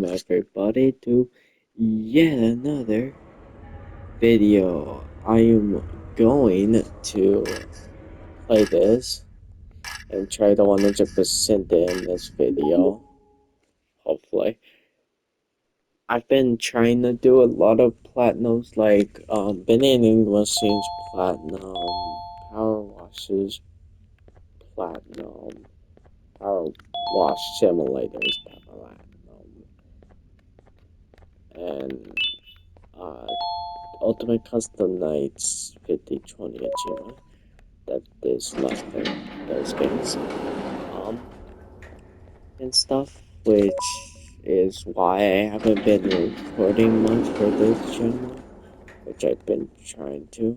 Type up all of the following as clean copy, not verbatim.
everybody to yet another video. I am going to play this and try to 100% in this video, hopefully. I've been trying to do a lot of platinums like banana machines platinum, power washes platinum, power wash simulators platinum, and uh, Ultimate Custom Nights 5020 achievement. That is nothing. Those games. Um, and stuff, which is why I haven't been recording much for this channel, which I've been trying to.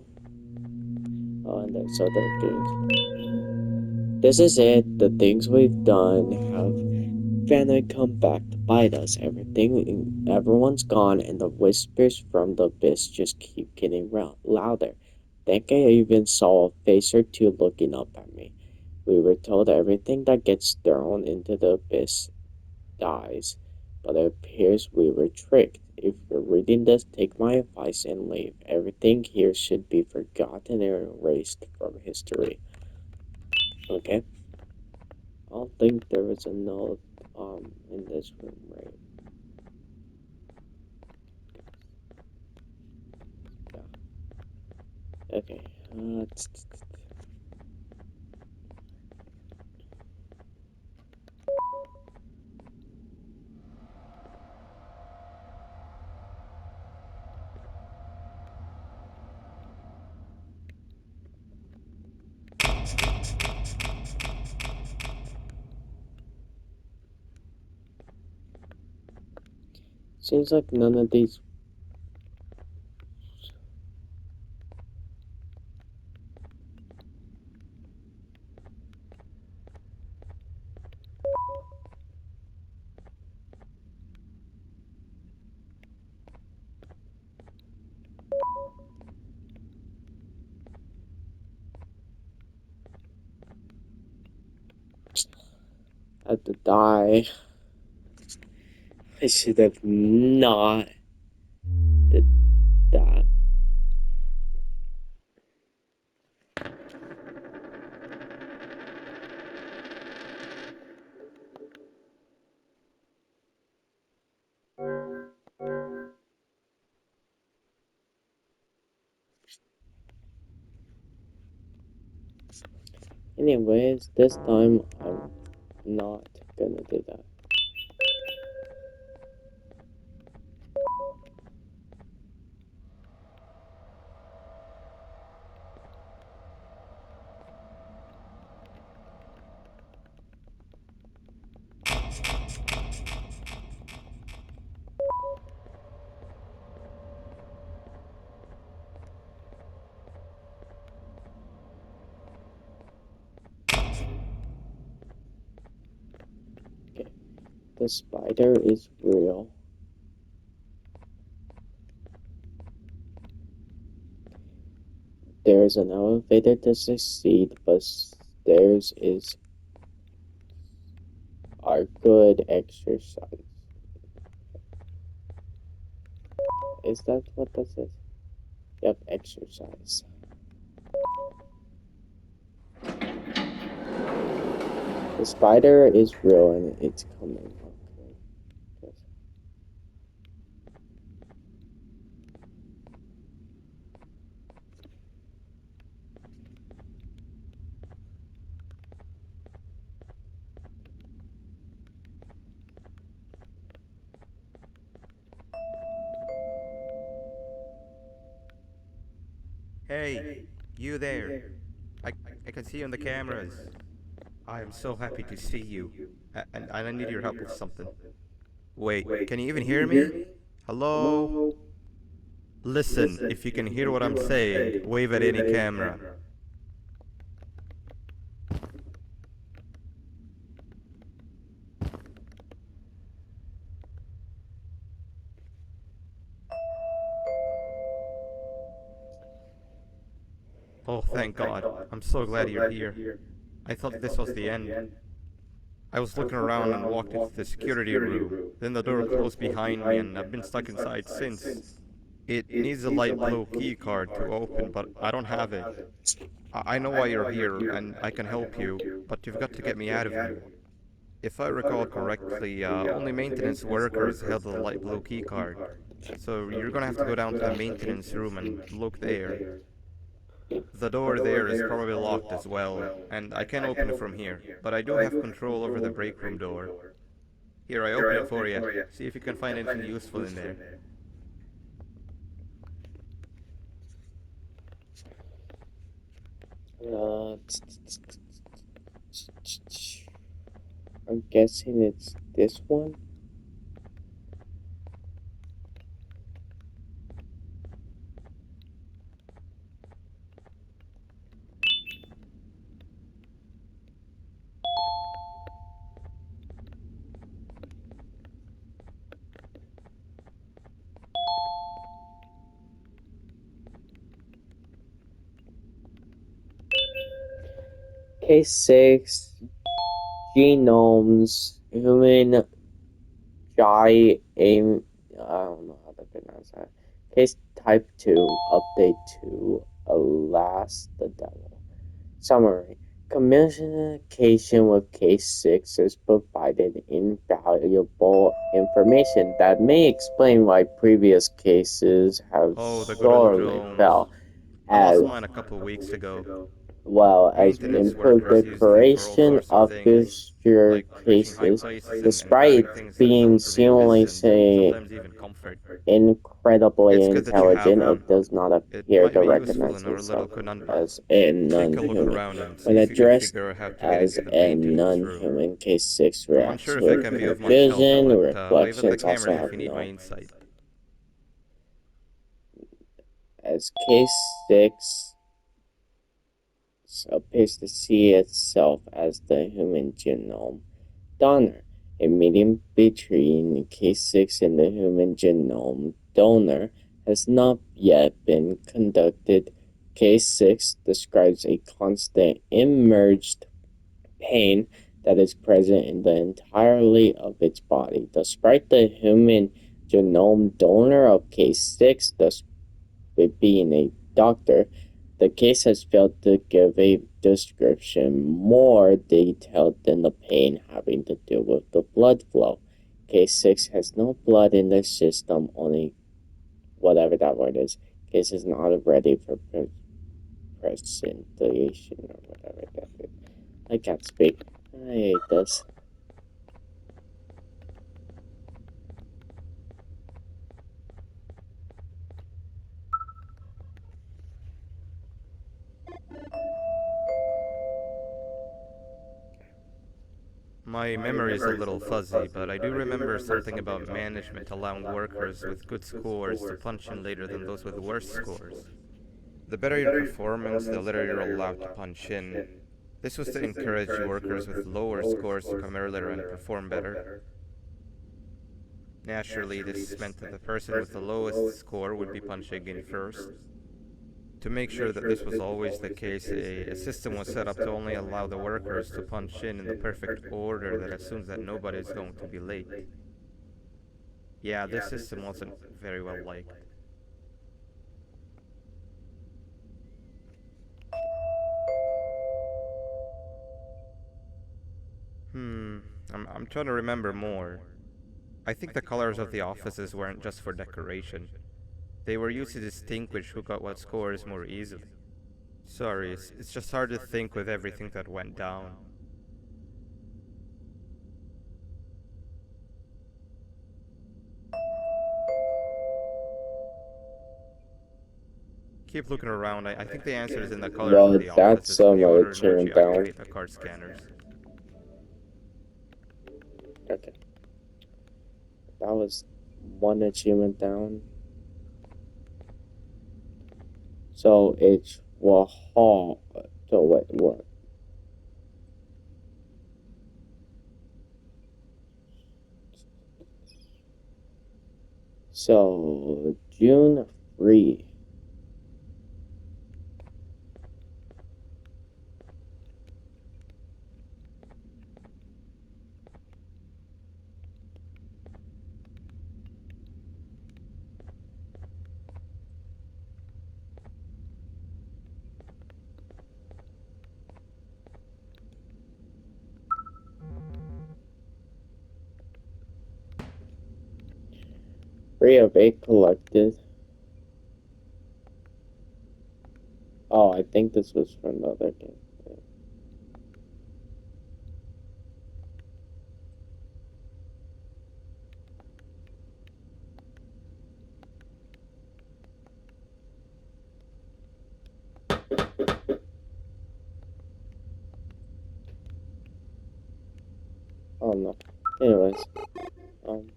Oh, and there's other games. This is it. The things we've done have finally come back to bite us. Everyone's gone, and the whispers from the abyss just keep getting louder. Think I even saw a face or two looking up at me. We were told everything that gets thrown into the abyss dies, but it appears we were tricked. If you're reading this, take my advice and leave. Everything here should be forgotten and erased from history. Okay? I don't think there was a note in this room, right? Yeah. Okay. Seems like none of these. Had to die. I should have not did that. Anyways, this time I'm not gonna do that. Okay. The spider is real. There's an elevator to succeed, but stairs are good exercise. Is that what this is? Yep, exercise. The spider is real and it's coming. Okay. Good. Hey, you there. I, I can see you on the cameras. I am so happy to see you. And I need your help with something. Wait, can you even hear me? Hello? Listen, if you can hear what I'm saying, wave at any camera. Oh, thank God. I'm so glad you're here. I thought this was the end. I was looking around and walked into the security room. Then the door closed behind me, and I've been stuck inside since. It needs a light blue key card to open, but I don't have it. I know why you're here, and I can help you, but you've got to get me out of here. If I recall correctly, only maintenance workers held the light blue key card. So you're gonna have to go down to the maintenance room and look there. The door there is probably locked as well, and I can't open it from here, but I do have control over the break room door. Here, I open it for you. See if you can find anything useful in there. Uh, I'm guessing it's this one. Case 6 Genomes Human I don't know how to pronounce that. Case Type 2 Update to Alas the Devil. Summary. Communication with Case 6 has provided invaluable information that may explain why previous cases have Oh, the good old sorely drones. failed, I lost as mine a couple weeks ago. well as Maintenance improved the workers use them for all creation sorts of of things, future like reaching high cases, places and despite grabbing things that being don't really seemingly exist, and say sometimes even comfort. incredibly It's good that you have intelligent, it them. does not It appear might to be useful recognize in our little itself conundrum. as a Take a look non-human. around and see When if you can addressed figure out how to get as into the a maintenance room. non-human, Case 6 I'm reacts unsure if I with can be of much help, confusion. but wave at the Reflections also cameras if have you need my no. insight. As Case 6 appears to see itself as the human genome donor. A meeting between K6 and the human genome donor has not yet been conducted. K6 describes a constant emerged pain that is present in the entirety of its body. Despite the human genome donor of K6, being a doctor, the case has failed to give a description more detailed than the pain having to do with the blood flow. Case 6 has no blood in the system, only whatever that word is. Case is not ready for presentation or whatever that is. I can't speak. I hate this. My memory is a little fuzzy, but I do remember something about management allowing workers with good scores to punch in later than those with worse scores. The better your performance, the later you're allowed to punch in. This was to encourage workers with lower scores to come earlier and perform better. Naturally, this meant that the person with the lowest score would be punching in first. To make sure that this was always the case, a system was set up to only allow the workers to punch in the perfect order that assumes that nobody is going to be late. Yeah, this system wasn't very well liked. Hmm, I'm trying to remember more. I think the colors of the offices weren't just for decoration. They were used to distinguish who got what scores more easily. Sorry, it's just hard to think with everything that went down. Keep looking around. I think the answer is in the colors of Well, the that's offices and some the of the order in which chewing you down. activate the card scanners. Okay. That was one achievement down. So it's Wahal. So wait, what? So June 3. 3 of 8 collected. Oh, I think this was for another game. Oh no. Anyways, um,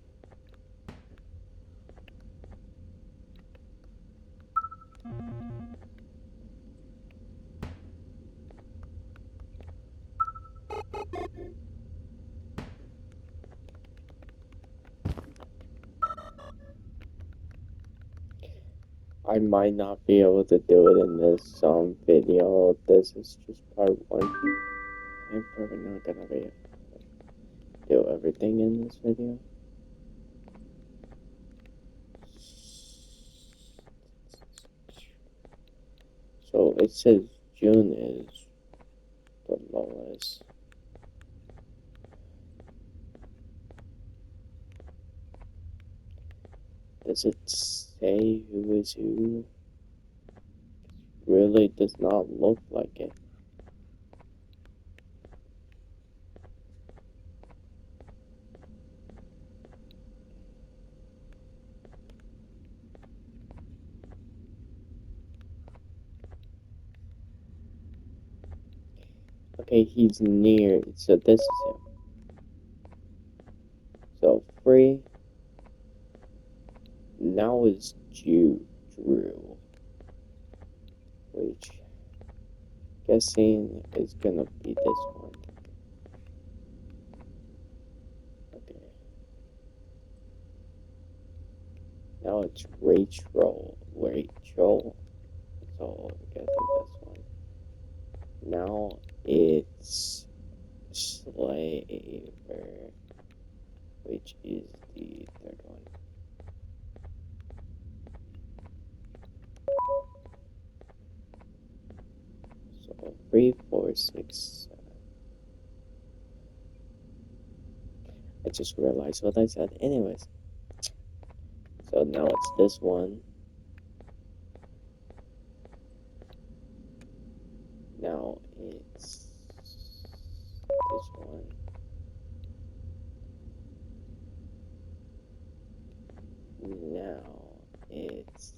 I might not be able to do it in this video. This is just part 1. I'm probably not gonna be able to do everything in this video. So it says June is the lowest. Does it say who is who? Really does not look like it. Okay, he's near. So this is him. So free. Now is Drew, which guessing is gonna be this one. Okay. Now it's Rachel. So I'm guessing this one. Now it's Slaver, which is the third one. So 3, 4, 6, 7. I just realized what I said. Anyways, so now it's this one. Now it's this one. Now it's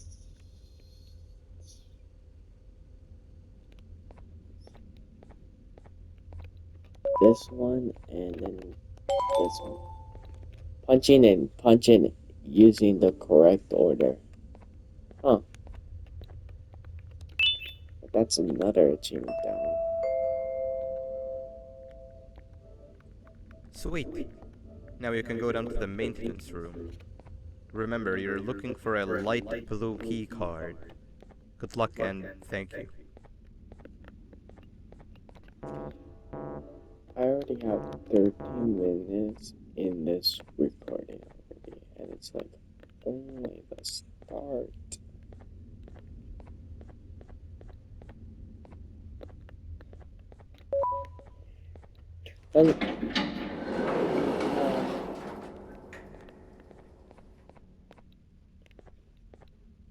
this one, and then this one. Punching using the correct order. Huh. That's another achievement down. Sweet. Now you can go down to the maintenance room. Remember, you're looking for a light blue key card. Good luck and thank you. I already have 13 minutes in this recording already, and it's like only the start. And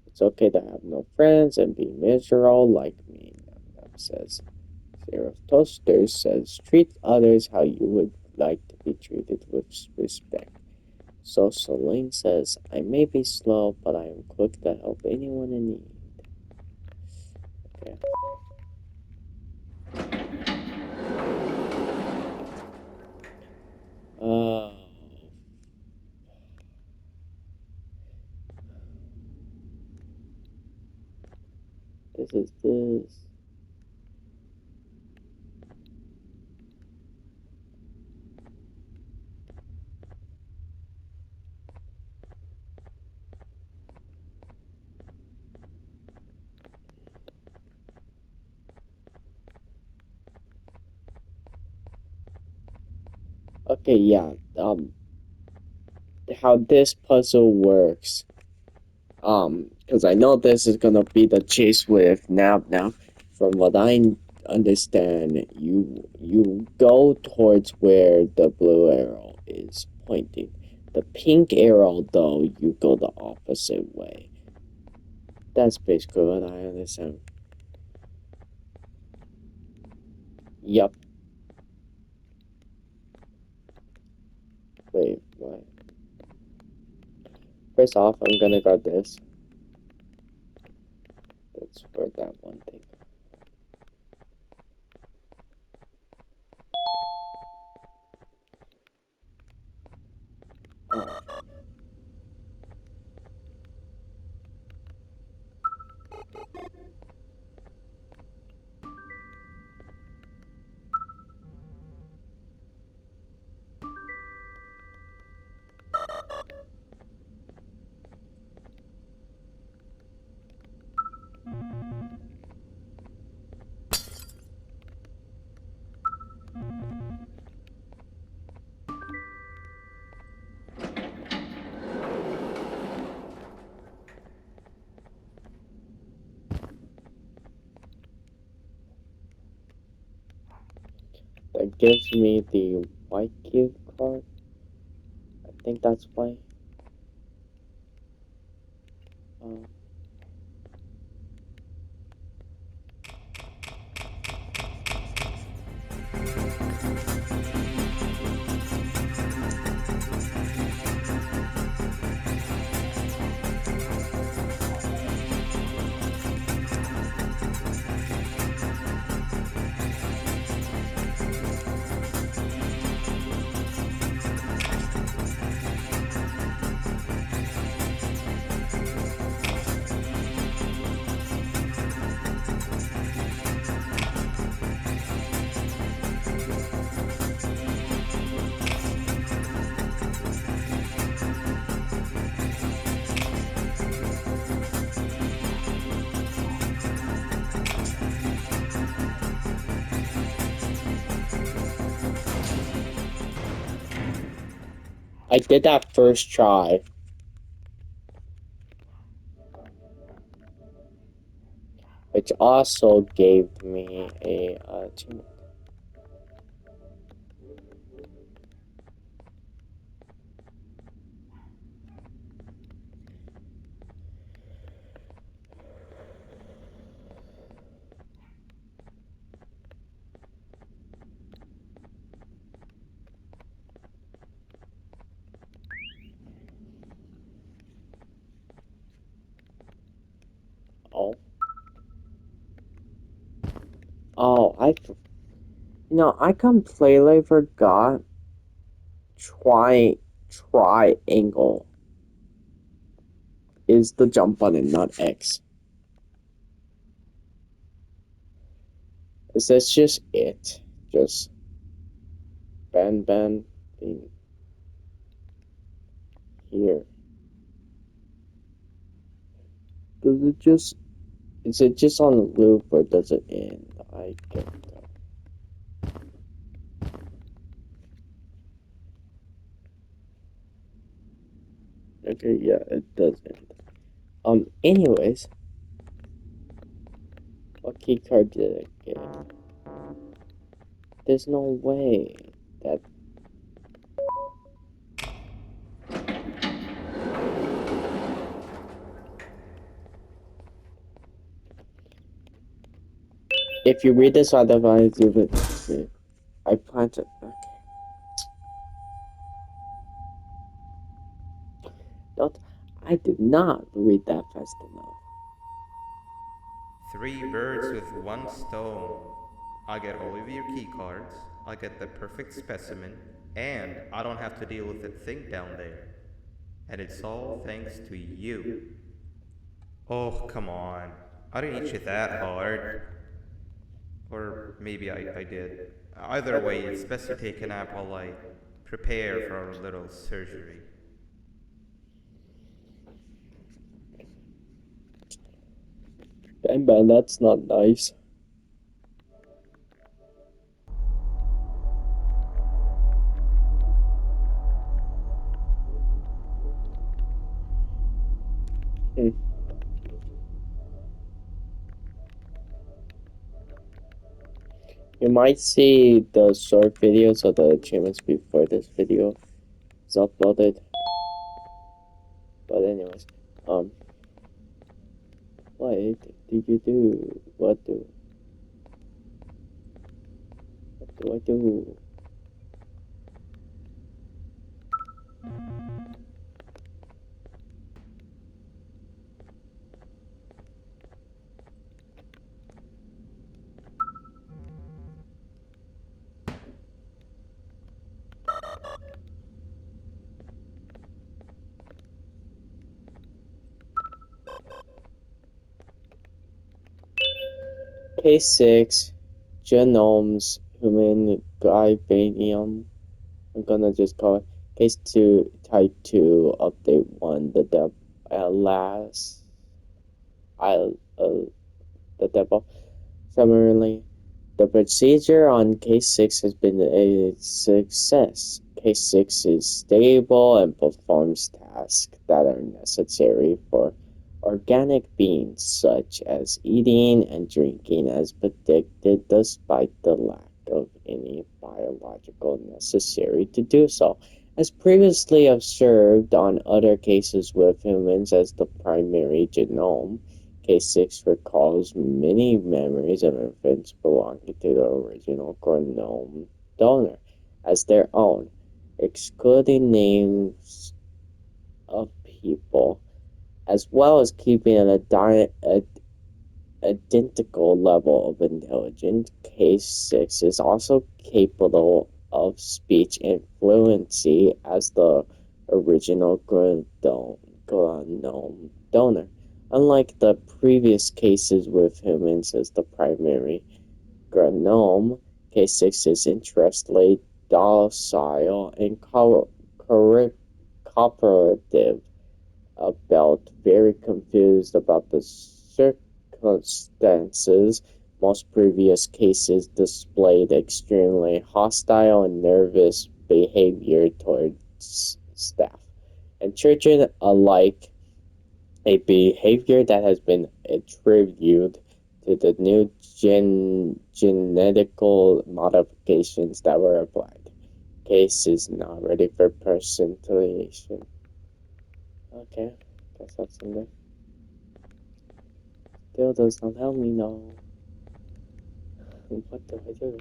it's okay to have no friends and be miserable like me, says. Sarah Toaster says, treat others how you would like to be treated with respect. So Celine says, I may be slow, but I am quick to help anyone in need. Okay. Oh. This is this. Okay, yeah. How this puzzle works. Because I know this is gonna be the chase with Nab now. From what I understand, you go towards where the blue arrow is pointing. The pink arrow, though, you go the opposite way. That's basically what I understand. Yep. Wait, what? First off, I'm gonna grab this. That's for that one thing. Oh. That gives me the white cube card. I think that's why. Um, I did that first try, which also gave me a achievement. Oh, oh, I completely forgot. Triangle is the jump button, not X. Is this just it? Just Banban being here. Does it just Is it just on the loop or does it end? I can't tell. Okay, yeah, it does end. Anyways, what key card did I get? There's no way that if you read this otherwise you would see. I plan to okay. Don't I did not read that fast enough. 3 birds with one stone. I get all of your key cards, I get the perfect specimen, and I don't have to deal with that thing down there. And it's all thanks to you. Oh, come on. I didn't hit you that hard. Or maybe I did. Either way, it's best you take a nap while I prepare for our little surgery. Banban, that's not nice. Hmm. You might see the short videos of the achievements before this video is uploaded. Anyways, um, what did you do? What do I do? Case 6, genomes, human Guibanium. I'm gonna just call it Case 2, Type 2, Update 1, last, I, the devil. Summarily, the procedure on Case 6 has been a success. Case 6 is stable and performs tasks that are necessary for organic beings, such as eating and drinking, as predicted, despite the lack of any biological necessary to do so. As previously observed on other cases with humans as the primary genome, Case 6 recalls many memories of infants belonging to the original genome donor as their own, excluding names of people, as well as keeping an identical level of intelligence. Case 6 is also capable of speech and fluency as the original genome donor. Unlike the previous cases with humans as the primary genome, Case 6 is interestingly docile and cooperative, about very confused about the circumstances. Most previous cases displayed extremely hostile and nervous behavior towards staff and children alike, a behavior that has been attributed to the new genetical modifications that were applied. Case is not ready for personalization. Okay, guess that's in there. Still does not help me know. What do I do?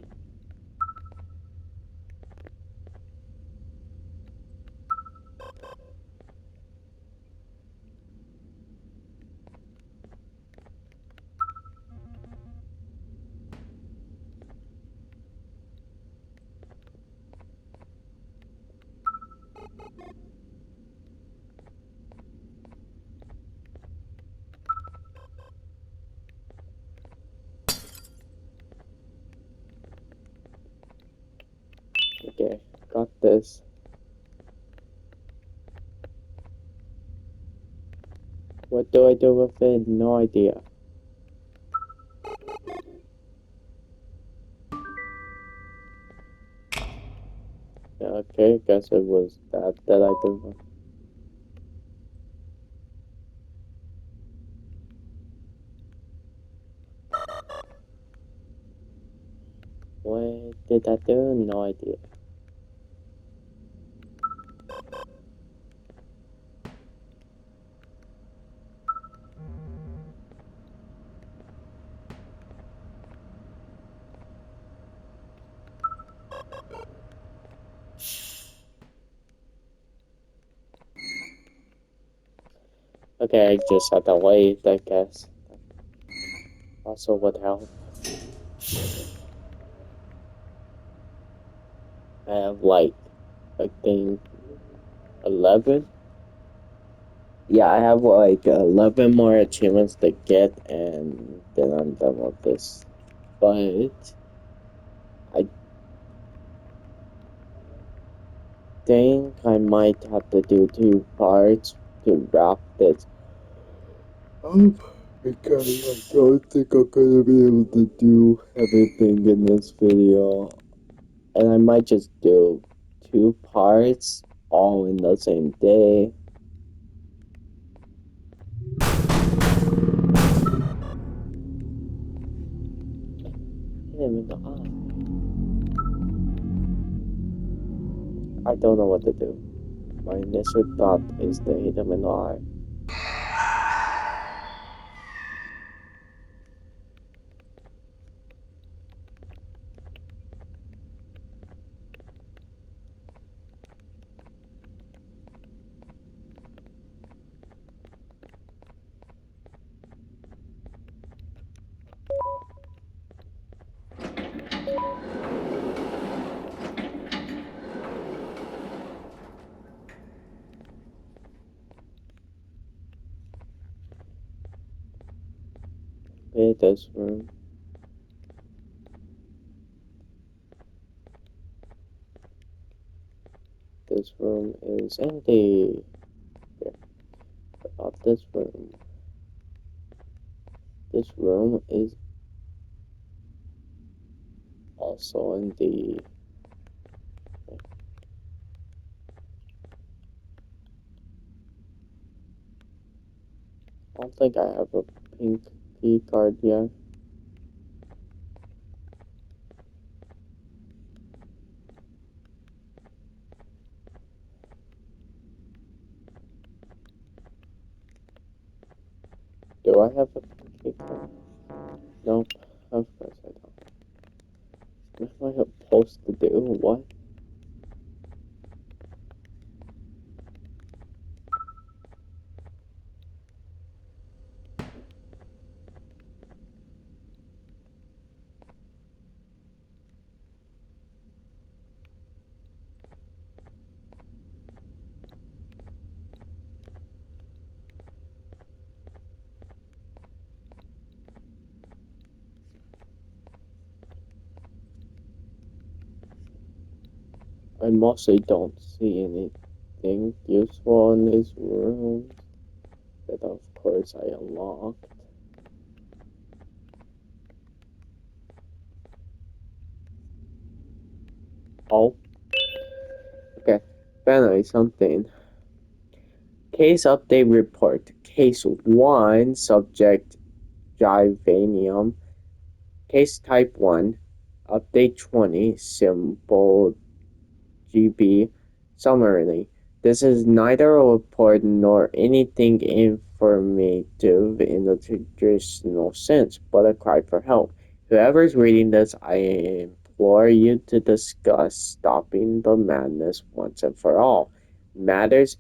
Okay, got this. What do I do with it? No idea. Okay, guess it was that I did. What did I do? No idea. Okay, I just had to wait, I guess. Also would help. I have like, I think 11. Yeah, I have like 11 more achievements to get, and then I'm done with this. But I think I might have to do 2 parts to wrap this up, because I don't think I'm gonna be able to do everything in this video. And I might just do 2 parts all in the same day. I didn't even know. I don't know what to do. My initial thought is to hit him in the eye. Okay, this room is empty. Yeah, about this room. This room is also in the. I don't think I have a pink key card yet. Do I have a pink key card? Nope. Of course I don't. What am I supposed to do? What? I mostly don't see anything useful in these rooms that of course I unlocked. Oh, okay. Finally something. Case update report. Case 1, subject Givanium. Case type 1, update 20, symbol GB. Summary. This is neither a report nor anything informative in the traditional sense, but a cry for help. Whoever's reading this, I implore you to discuss stopping the madness once and for all. Matters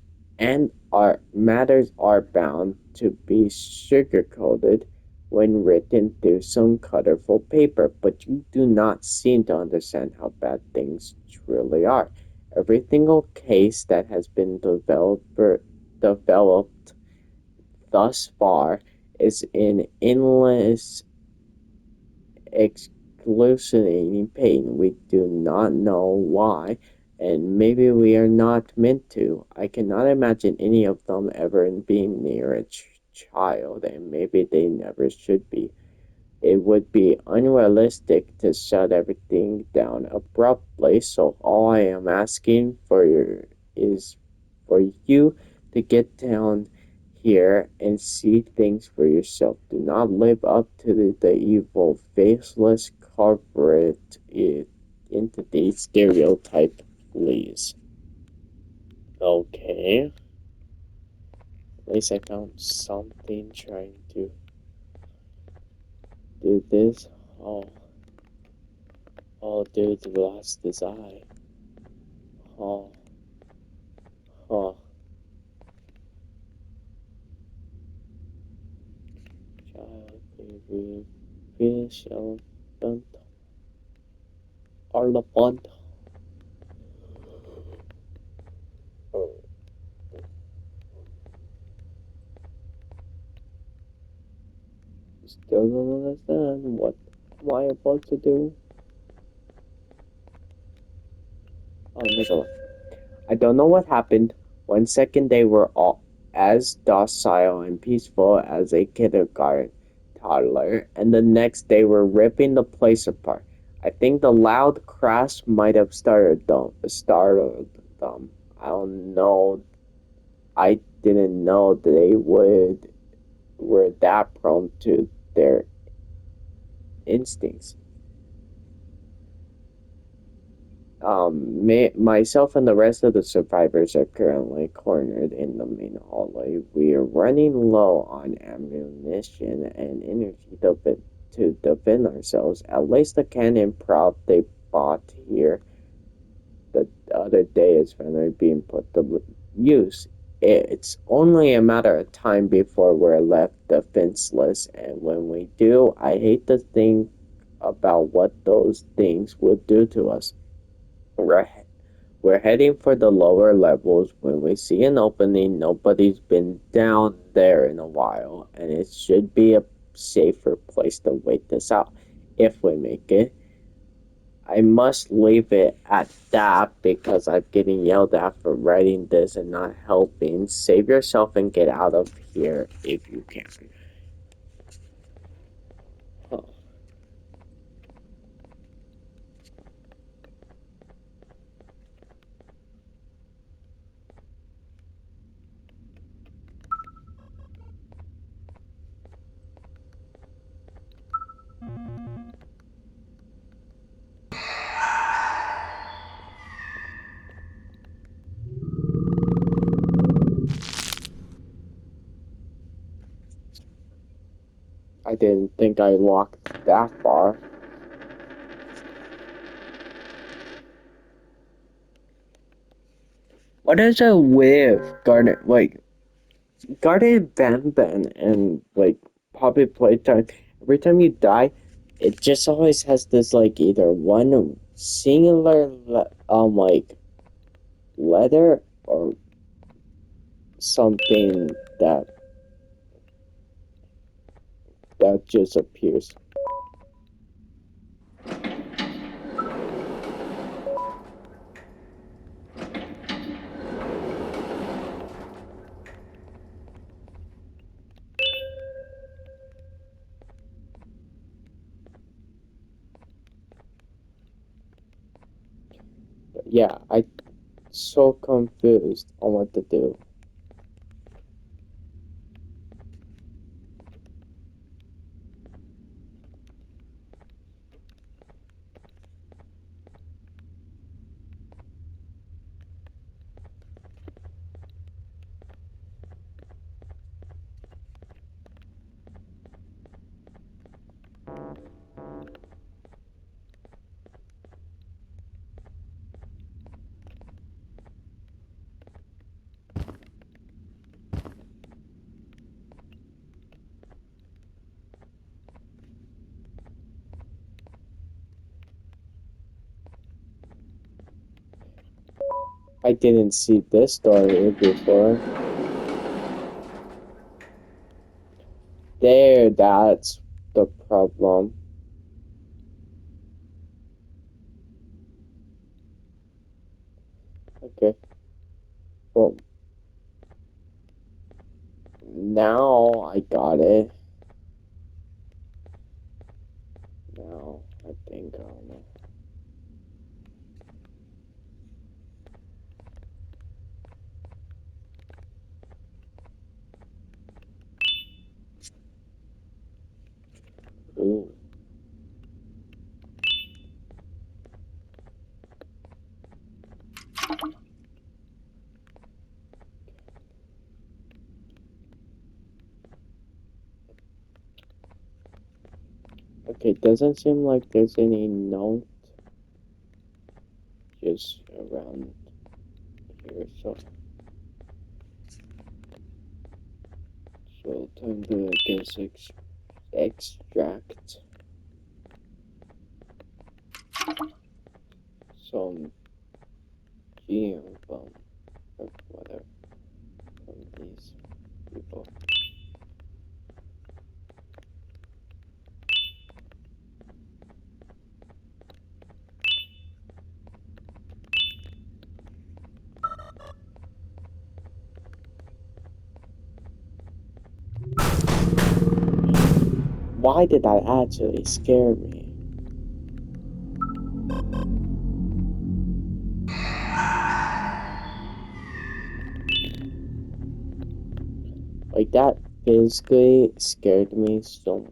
matters are bound to be sugar-coated when written through some colorful paper, but you do not seem to understand how bad things truly are. Every single case that has been developed thus far is in endless excruciating pain. We do not know why, and maybe we are not meant to. I cannot imagine any of them ever being near a child, and maybe they never should be. It would be unrealistic to shut everything down abruptly, so all I am asking is for you to get down here and see things for yourself. Do not live up to the evil, faceless corporate entity stereotype, please. Okay, at least I found something trying to do this. Oh, oh, dude lost his eye. Oh, oh, child, baby, fish, elephant, elephant. Oh, still don't understand what am I about to do? Oh, Nicola. I don't know what happened. One second they were all as docile and peaceful as a kindergarten toddler, and the next they were ripping the place apart. I think the loud crash might have startled them. I don't know. I didn't know they would were that prone to their instincts. Myself and the rest of the survivors are currently cornered in the main hallway. We are running low on ammunition and energy to defend ourselves. At least the cannon prop they bought here the other day is finally being put to use. It's only a matter of time before we're left defenseless, and when we do, I hate to think about what those things will do to us. We're, we're heading for the lower levels. When we see an opening, nobody's been down there in a while, and it should be a safer place to wait this out. If we make it, I must leave it at that because I'm getting yelled at for writing this and not helping. Save yourself and get out of here if you can. Huh. I didn't think I walked that far. What is it with Garden of Banban and like Puppet Playtime? Every time you die, it just always has this like either one singular like letter or something that just appears. But yeah, I so confused on what to do. I didn't see this story before. There, that's the problem. Okay, well, now I got it. Now I think I don't know. Ooh. Okay, doesn't seem like there's any note just around here, so time to, I guess, extract some GM or whatever from these people. Why did that actually scare me? Like that physically scared me so much.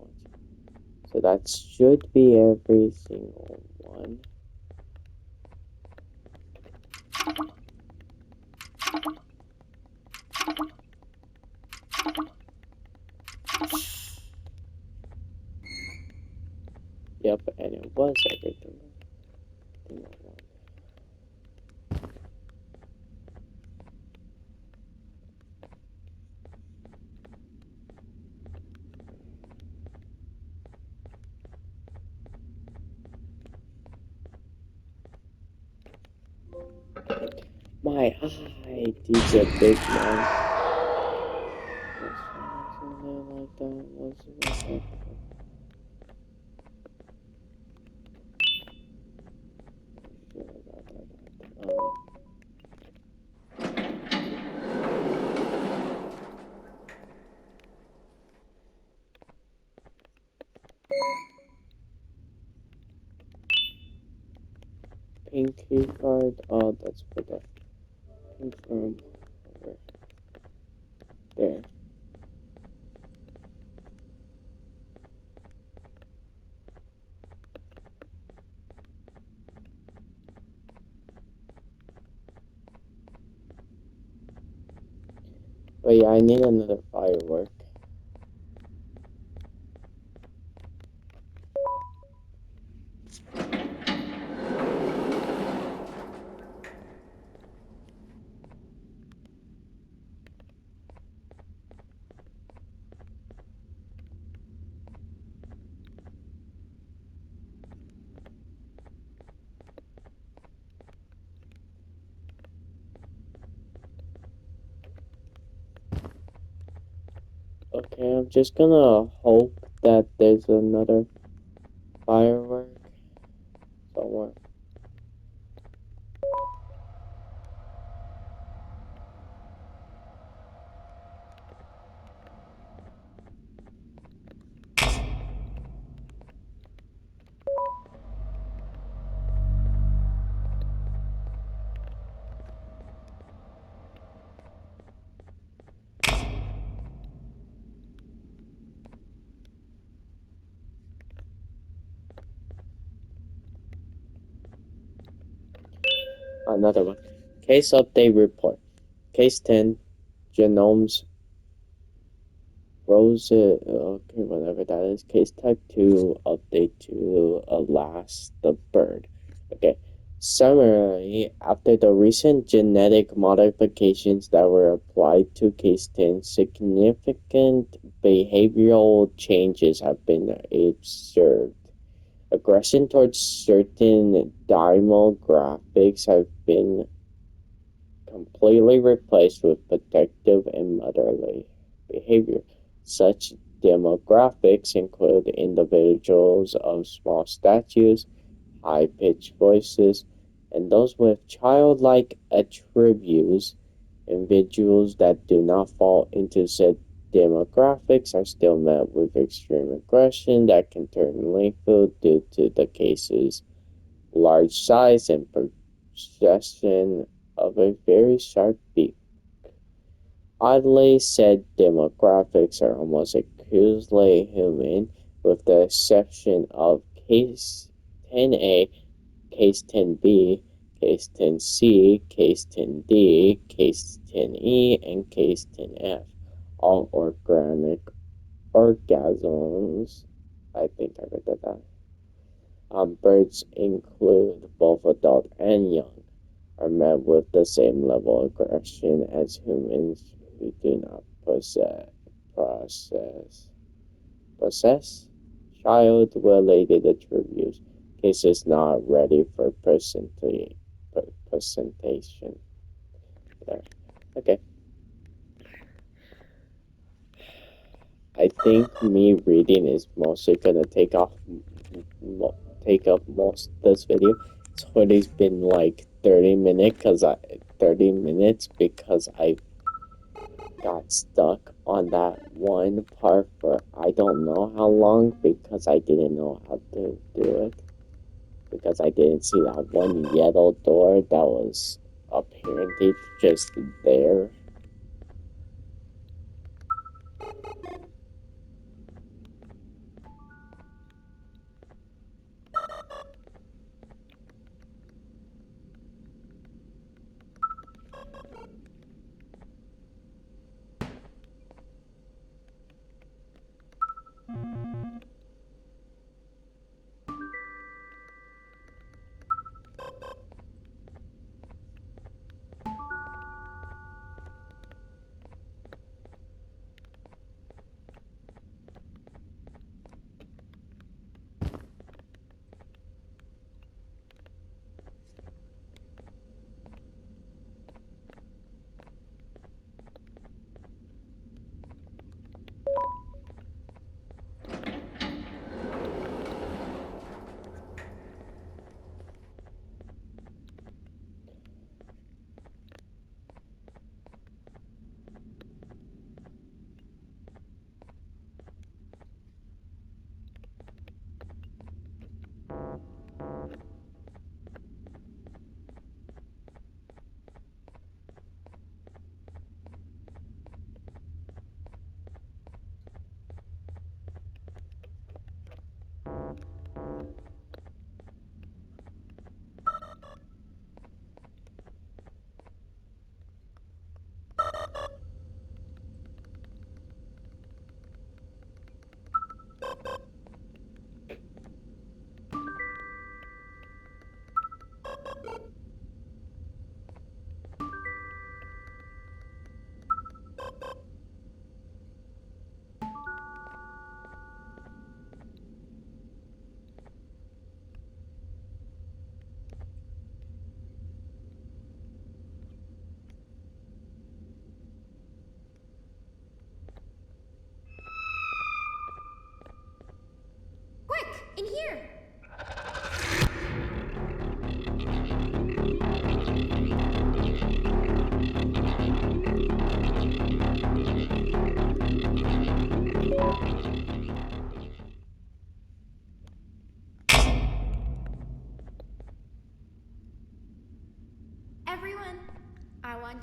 So that should be every single one. Yep, and it was everything. My eye, these are big man. Like that. Pink key card. Oh, that's for the confirm over there. But yeah, I need another firework. Okay, I'm just gonna hope that there's another firework somewhere. Another one. Case update report. Case 10, genomes Rose, okay, whatever that is. Case type 2, update to last the bird. Okay. Summary, after the recent genetic modifications that were applied to case 10, significant behavioral changes have been observed. Aggression towards certain demographics have been completely replaced with protective and motherly behavior. Such demographics include individuals of small statures, high pitched voices, and those with childlike attributes. Individuals that do not fall into said demographics are still met with extreme aggression that can turn lethal due to the case's large size and possession of a very sharp beak. Oddly, said demographics are almost exclusively human, with the exception of Case 10A, Case 10B, Case 10C, Case 10D, Case 10E, and Case 10F. All organic orgasms. I think I read that down. Birds include both adult and young, are met with the same level of aggression as humans who do not possess child-related attributes. Cases not ready for presentation. There. Okay. I think me reading is mostly gonna take up most of this video. It's already been like 30 minutes because I got stuck on that one part for I don't know how long because I didn't know how to do it. Because I didn't see that one yellow door that was apparently just there.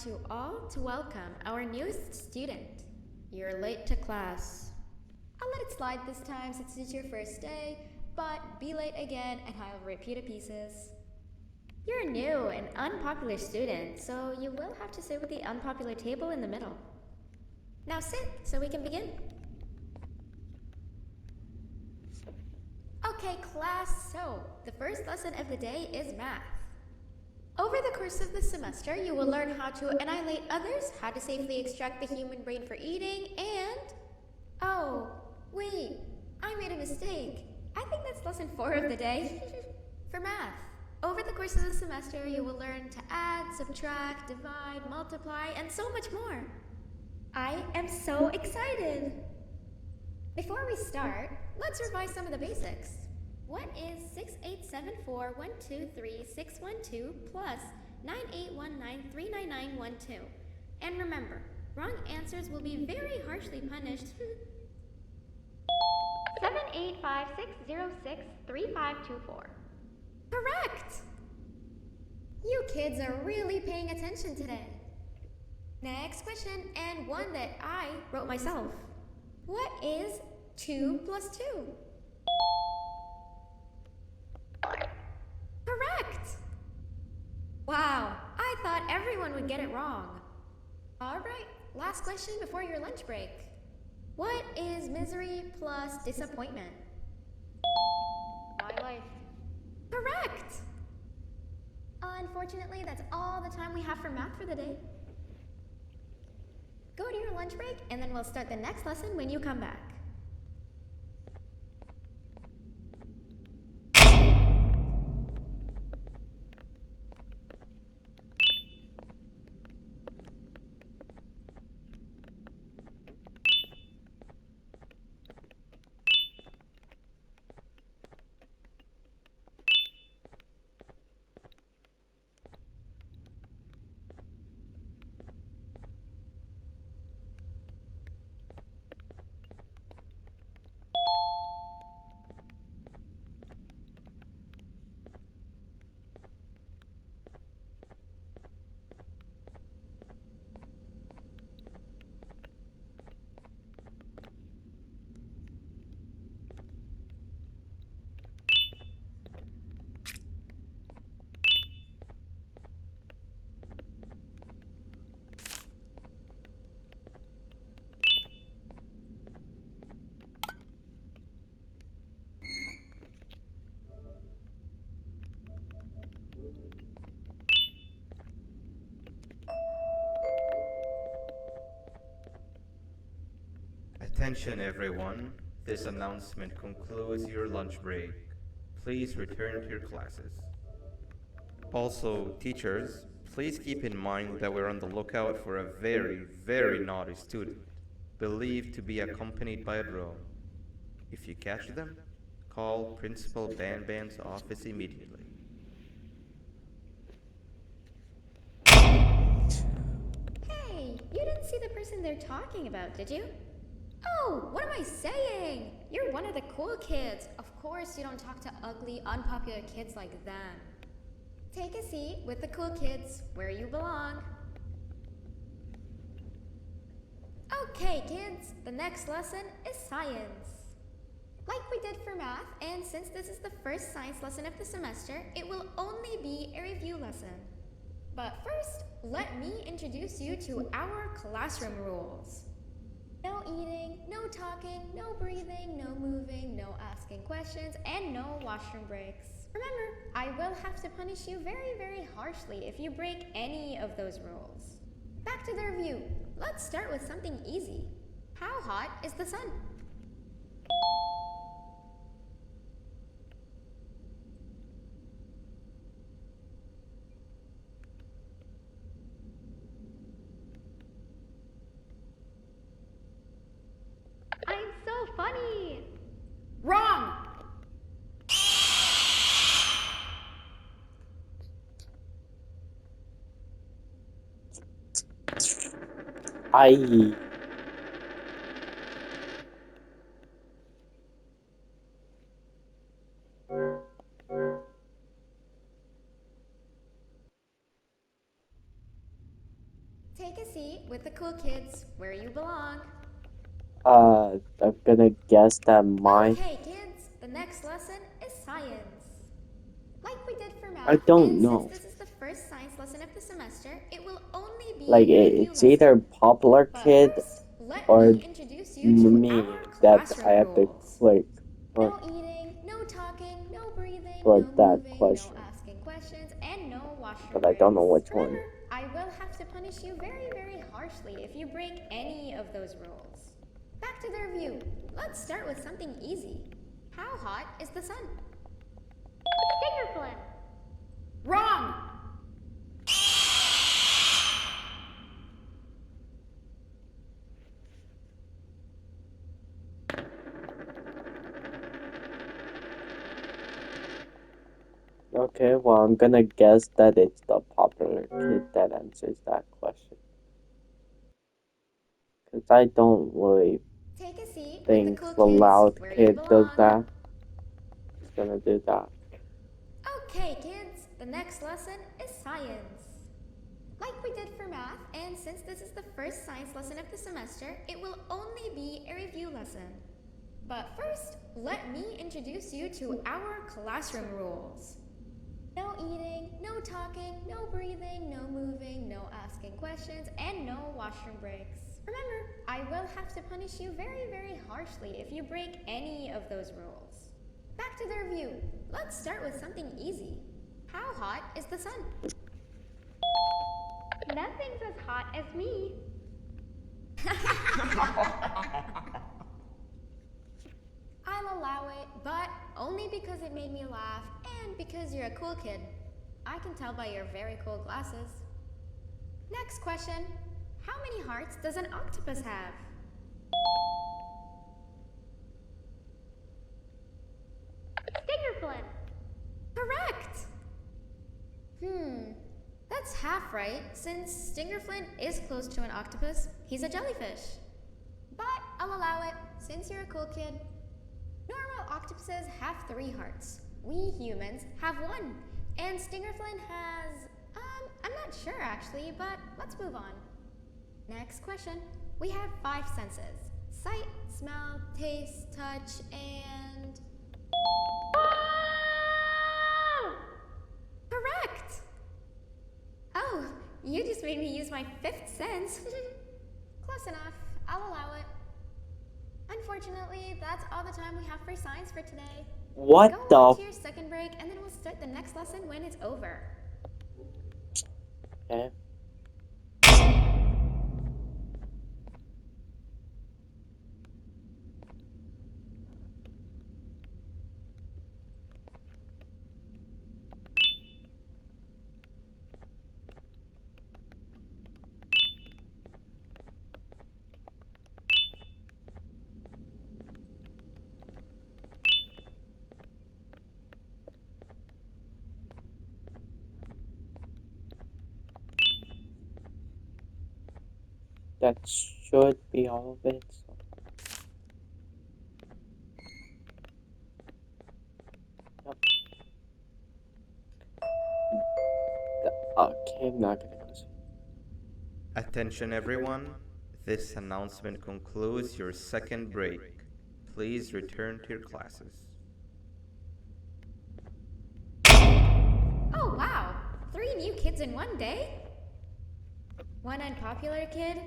want you all to welcome our newest student. You're late to class. I'll let it slide this time since it's your first day, but be late again and I'll rip you to pieces. You're a new and unpopular student, so you will have to sit with the unpopular table in the middle. Now sit so we can begin. Okay, class, so the first lesson of the day is math. Over the course of the semester, you will learn how to annihilate others, how to safely extract the human brain for eating, and... Oh, wait, I made a mistake. I think that's lesson 4 of the day. For math, over the course of the semester, you will learn to add, subtract, divide, multiply, and so much more. I am so excited! Before we start, let's revise some of the basics. What is 6874123612 plus 9819399912? And remember, wrong answers will be very harshly punished. 785-606-3524. Correct! You kids are really paying attention today. Next question, and one that I wrote myself. What is 2 plus 2? Correct! Wow, I thought everyone would get it wrong. Alright, last question before your lunch break. What is misery plus disappointment? My life. Correct! Unfortunately, that's all the time we have for math for the day. Go to your lunch break, and then we'll start the next lesson when you come back. Attention everyone, this announcement concludes your lunch break. Please return to your classes. Also, teachers, please keep in mind that we're on the lookout for a very, very naughty student, believed to be accompanied by a drone. If you catch them, call Principal Banban's office immediately. Hey, you didn't see the person they're talking about, did you? Oh, what am I saying? You're one of the cool kids. Of course you don't talk to ugly, unpopular kids like them. Take a seat with the cool kids where you belong. Okay, kids, the next lesson is science. Like we did for math, and since this is the first science lesson of the semester, it will only be a review lesson. But first, let me introduce you to our classroom rules. No eating, no talking, no breathing, no moving, no asking questions, and no washroom breaks. Remember, I will have to punish you very, very harshly if you break any of those rules. Back to the review. Let's start with something easy. How hot is the sun? I'm so funny. Wrong! I Take a seat with the cool kids where you belong. I'm gonna guess that mine. Okay, kids, the next lesson is science. Like we did for I math, don't and since know. this is the first science lesson of the semester, it will only Like be a review it's either lesson. popular But kid first, let or me introduce you to me our that I classroom have to rules. click No eating, no talking, no breathing, for no that moving, no question, asking questions, and no washroom but I don't know breaks. which one. Remember, I will have to punish you very, very harshly if you break any of those rules. Back to the review. Let's start with something easy. How hot is the sun? Stinger flint. Wrong! Okay, well, I'm gonna guess that it's the popular kid that answers that question. Because I don't really Take a seat with the think cool the kids loud where you kid does belong. that. He's gonna do that. Okay, kids, the next lesson is science. Like we did for math, and since this is the first science lesson of the semester, it will only be a review lesson. But first, let me introduce you to our classroom rules. No eating, no talking, no breathing, no moving, no asking questions, and no washroom breaks. Remember, I will have to punish you very, very harshly if you break any of those rules. Back to the review. Let's start with something easy. How hot is the sun? Nothing's as hot as me. I'll allow it, but only because it made me laugh and because you're a cool kid. I can tell by your very cool glasses. Next question. How many hearts does an octopus have? Stinger flint. Correct! That's half right, since Stingerflint is close to an octopus. He's a jellyfish. But I'll allow it, since you're a cool kid. Normal octopuses have 3 hearts. We humans have 1. And Stingerflint has... I'm not sure actually, but let's move on. Next question. We have 5 senses. Sight, smell, taste, touch, and... Correct! Oh, you just made me use my 5th sense. Close enough. I'll allow it. Unfortunately, that's all the time we have for science for today. What Go the? on to your second break, and then we'll start the next lesson when it's over. Okay. That should be all of it. So. Yep. Okay, I'm not gonna go. Attention everyone, this announcement concludes your second break. Please return to your classes. Oh, wow! 3 new kids in one day? 1 unpopular kid?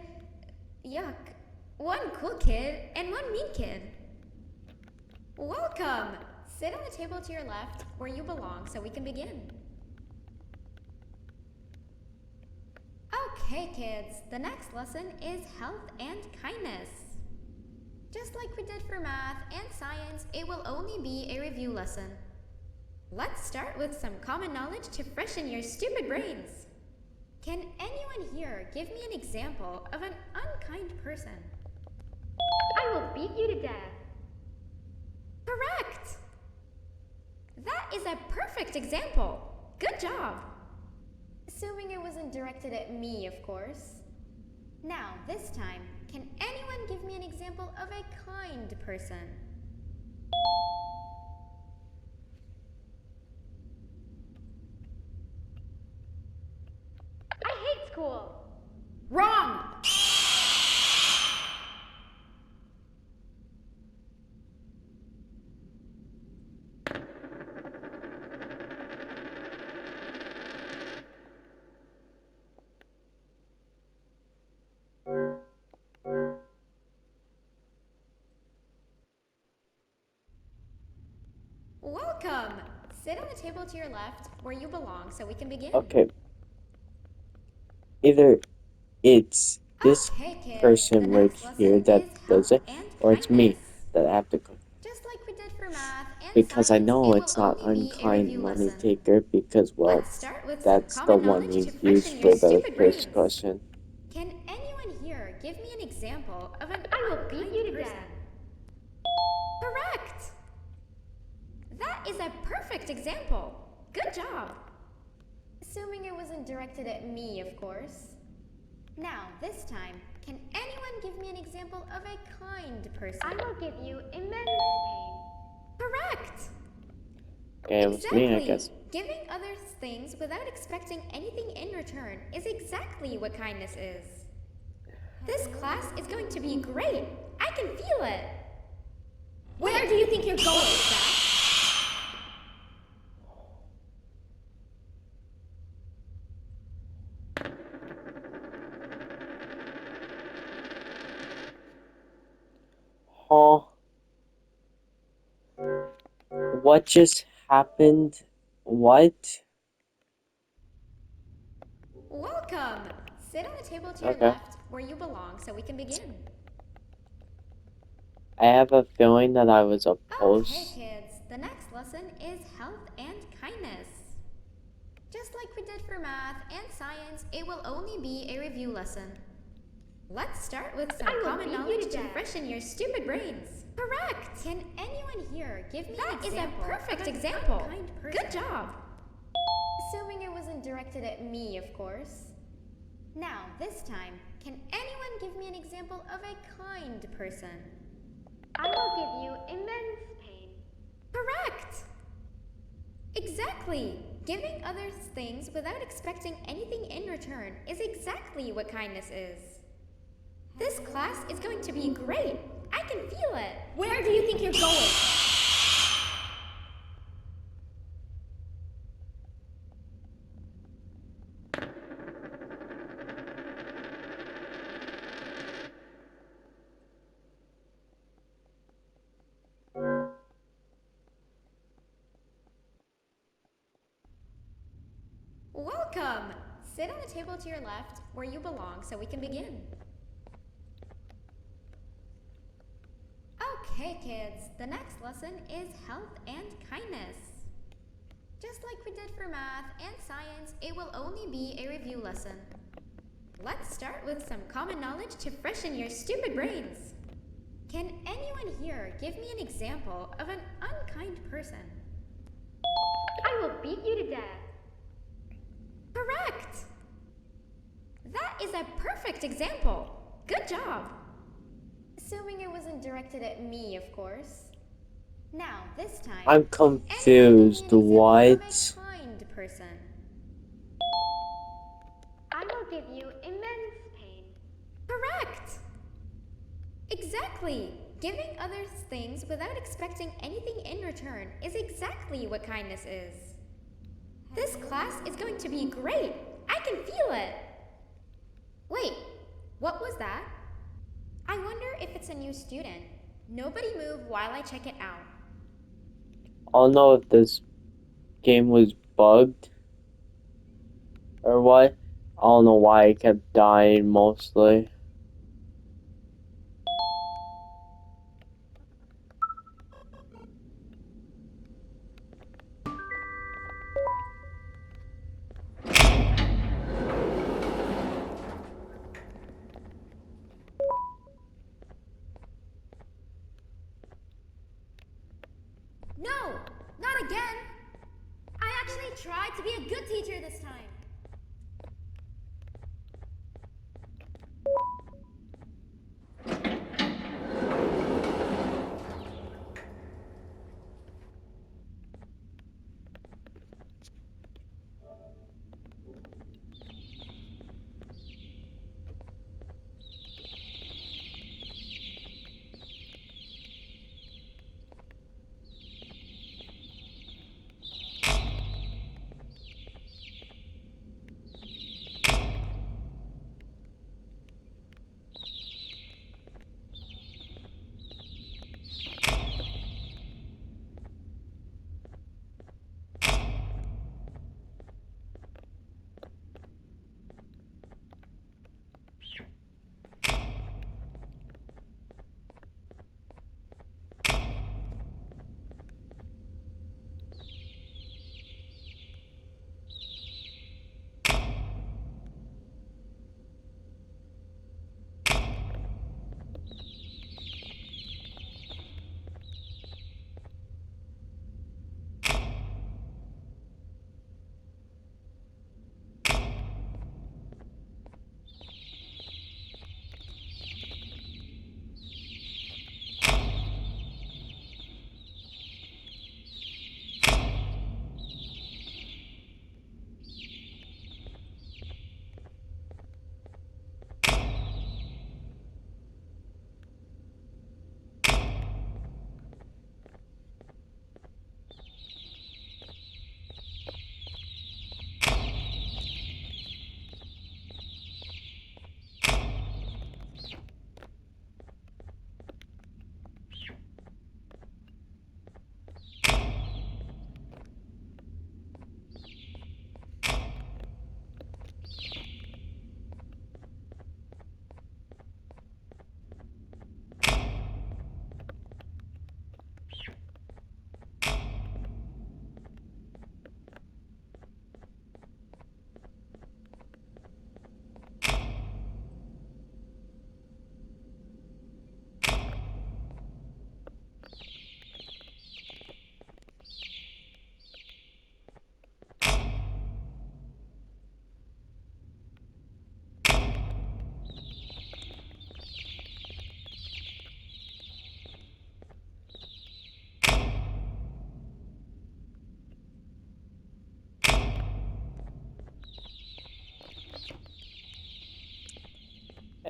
Yuck. 1 cool kid and 1 mean kid. Welcome! Sit on the table to your left where you belong so we can begin. Okay, kids, the next lesson is health and kindness. Just like we did for math and science, it will only be a review lesson. Let's start with some common knowledge to freshen your stupid brains. Can anyone here give me an example of an unkind person? I will beat you to death. Correct! That is a perfect example. Good job. Assuming it wasn't directed at me, of course. Now, this time, can anyone give me an example of a kind person? I hate school. Wrong! Welcome! Sit on the table to your left where you belong so we can begin. Okay. Either it's this Okay, kids. The person right next here lesson that is does health it, and or it's me kindness. that I have to go. Just like we did for math and Because I science, know it it's will not only be a unkind review money lesson. taker because, well, Let's start with some that's the common one knowledge you to use freshen your for the stupid first brains. question. Can anyone here give me an example of an I will beat unkind you to person? death. Correct! That is a perfect example. Good job. Assuming it wasn't directed at me, of course. Now, this time, can anyone give me an example of a kind person? I will give you immense pain. Correct! Okay, it was me, I guess. Giving others things without expecting anything in return is exactly what kindness is. This class is going to be great. I can feel it. Where do you think you're going, Zach? Huh? What just happened? What? Welcome. Sit on the table to your Okay. left where you belong so we can begin. I have a feeling that I was Okay, opposed. kids. The next lesson is health and kindness. Just like we did for math and science, it will only be a review lesson. Let's start with some I will common beat you knowledge to to death. freshen your stupid brains. Correct! Can anyone here give me That an is a example? perfect of an example. unkind person? Good job! Assuming it wasn't directed at me, of course. Now, this time, can anyone give me an example of a kind person? I will give you immense pain. Correct! Exactly! Giving others things without expecting anything in return is exactly what kindness is. This class is going to be great. I can feel it. Where do you think you're going? Welcome! Sit on the table to your left where you belong so we can begin. Okay, kids, the next lesson is health and kindness. Just like we did for math and science, it will only be a review lesson. Let's start with some common knowledge to freshen your stupid brains. Can anyone here give me an example of an unkind person? I will beat you to death. Correct! That is a perfect example. Good job. Assuming it wasn't directed at me, of course. Now, this time, I'm can anyone give me confused. an example What? of a kind person? I will give you immense pain. Correct! Exactly! Giving others things without expecting anything in return is exactly what kindness is. This class is going to be great. I can feel it. Wait, what was that? I wonder if it's a new student. Nobody move while I check it out. I'll know if this game was bugged or what. I don't know why I kept dying mostly. No, not again. I actually tried to be a good teacher this time.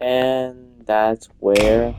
And that's where